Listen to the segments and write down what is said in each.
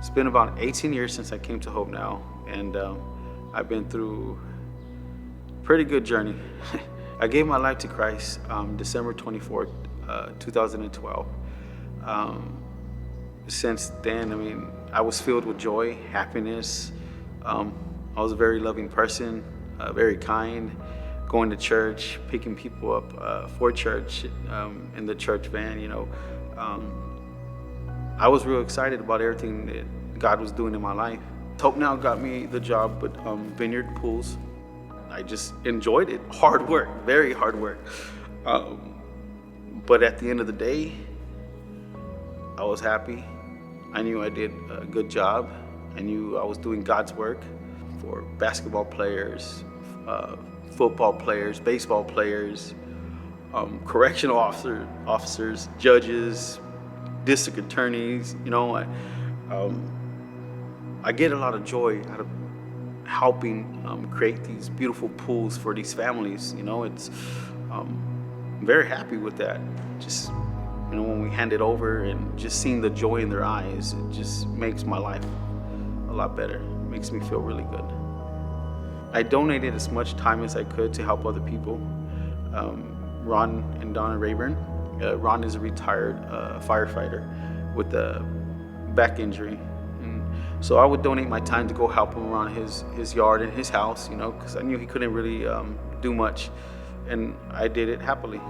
It's been about 18 years since I came to Hope Now, and I've been through a pretty good journey. I gave my life to Christ December 24th, 2012. Since then, I was filled with joy, happiness. I was a very loving person, very kind, going to church, picking people up for church in the church van, I was real excited about everything that God was doing in my life. Hope Now got me the job with Vineyard Pools. I just enjoyed it. Hard work, very hard work. But at the end of the day, I was happy. I knew I did a good job. I knew I was doing God's work for basketball players, football players, baseball players, correctional officers, judges, district attorneys. I get a lot of joy out of helping create these beautiful pools for these families. I'm very happy with that. Just when we hand it over and just seeing the joy in their eyes, it just makes my life a lot better. It makes me feel really good. I donated as much time as I could to help other people. Ron and Donna Rayburn. Ron is a retired firefighter with a back injury. And so I would donate my time to go help him around his yard and his house, because I knew he couldn't really do much. And I did it happily.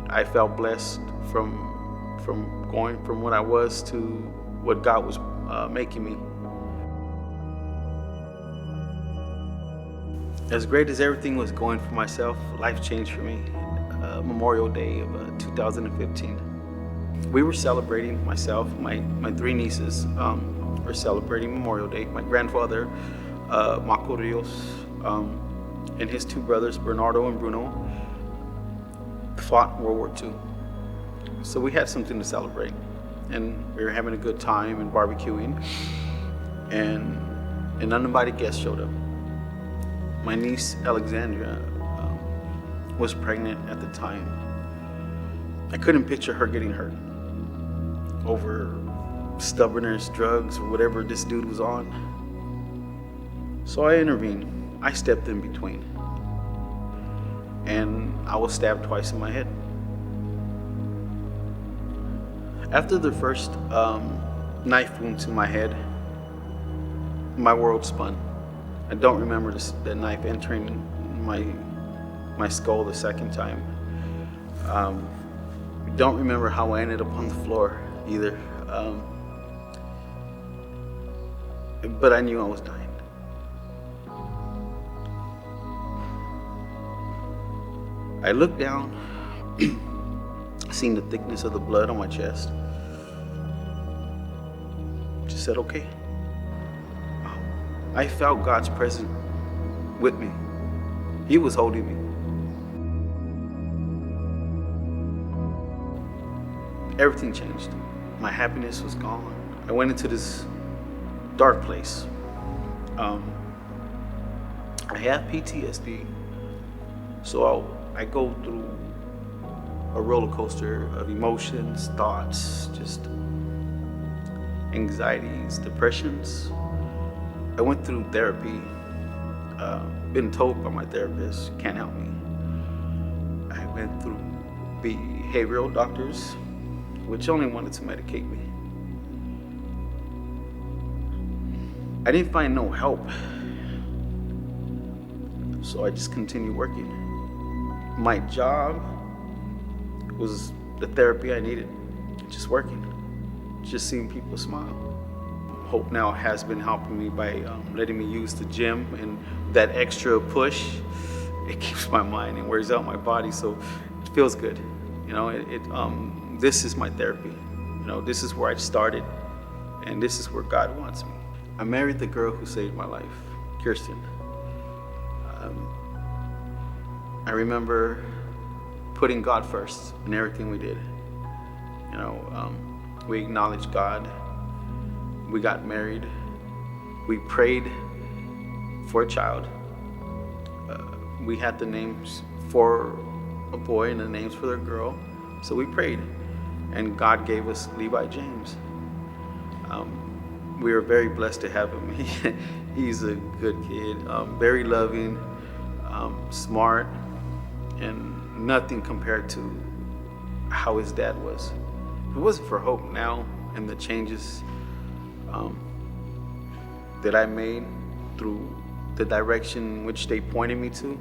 I felt blessed from going from what I was to what God was making me. As great as everything was going for myself, life changed for me. Memorial Day of 2015. We were celebrating, myself, my three nieces were celebrating Memorial Day. My grandfather, Marco Rios, and his two brothers, Bernardo and Bruno, fought in World War II. So we had something to celebrate, and we were having a good time and barbecuing, and an uninvited guest showed up. My niece, Alexandria, was pregnant at the time. I couldn't picture her getting hurt over stubbornness, drugs, or whatever this dude was on. So I intervened. I stepped in between. And I was stabbed twice in my head. After the first knife wound to my head, my world spun. I don't remember the knife entering my skull the second time. Don't remember how I ended up on the floor either. But I knew I was dying. I looked down, seen the thickness of the blood on my chest. Just said, okay. I felt God's presence with me. He was holding me. Everything changed. My happiness was gone. I went into this dark place. I have PTSD, so I go through a roller coaster of emotions, thoughts, just anxieties, depressions. I went through therapy, been told by my therapist, can't help me. I went through behavioral doctors, which only wanted to medicate me. I didn't find no help, so I just continued working. My job was the therapy I needed, just working, just seeing people smile. Hope Now has been helping me by letting me use the gym, and that extra push, it keeps my mind and wears out my body, so it feels good. This is my therapy. This is where I started, and this is where God wants me. I married the girl who saved my life, Kirsten. I remember putting God first in everything we did. We acknowledged God. We got married. We prayed for a child. We had the names for a boy and the names for the girl. So we prayed, and God gave us Levi James. we are very blessed to have him. He's a good kid, very loving, smart, and nothing compared to how his dad was. If it wasn't for Hope now and the changes that I made through the direction which they pointed me to,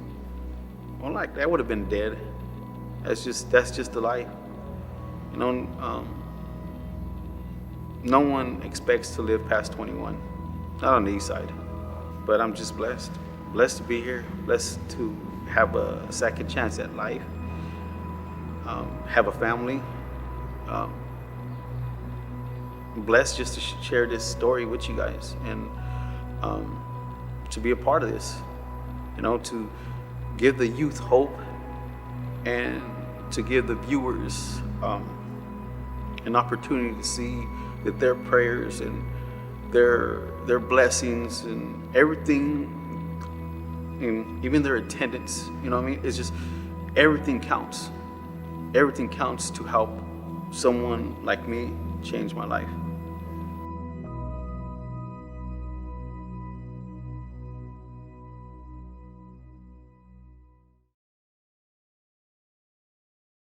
well, like that would have been dead. That's just the life, you know. No one expects to live past 21, not on the east side. But I'm just blessed to be here, blessed to have a second chance at life, have a family, blessed just to share this story with you guys, and to be a part of this, you know, to give the youth hope and to give the viewers an opportunity to see that their prayers and their blessings and everything, and even their attendance, you know what I mean? It's just everything counts. Everything counts to help someone like me change my life.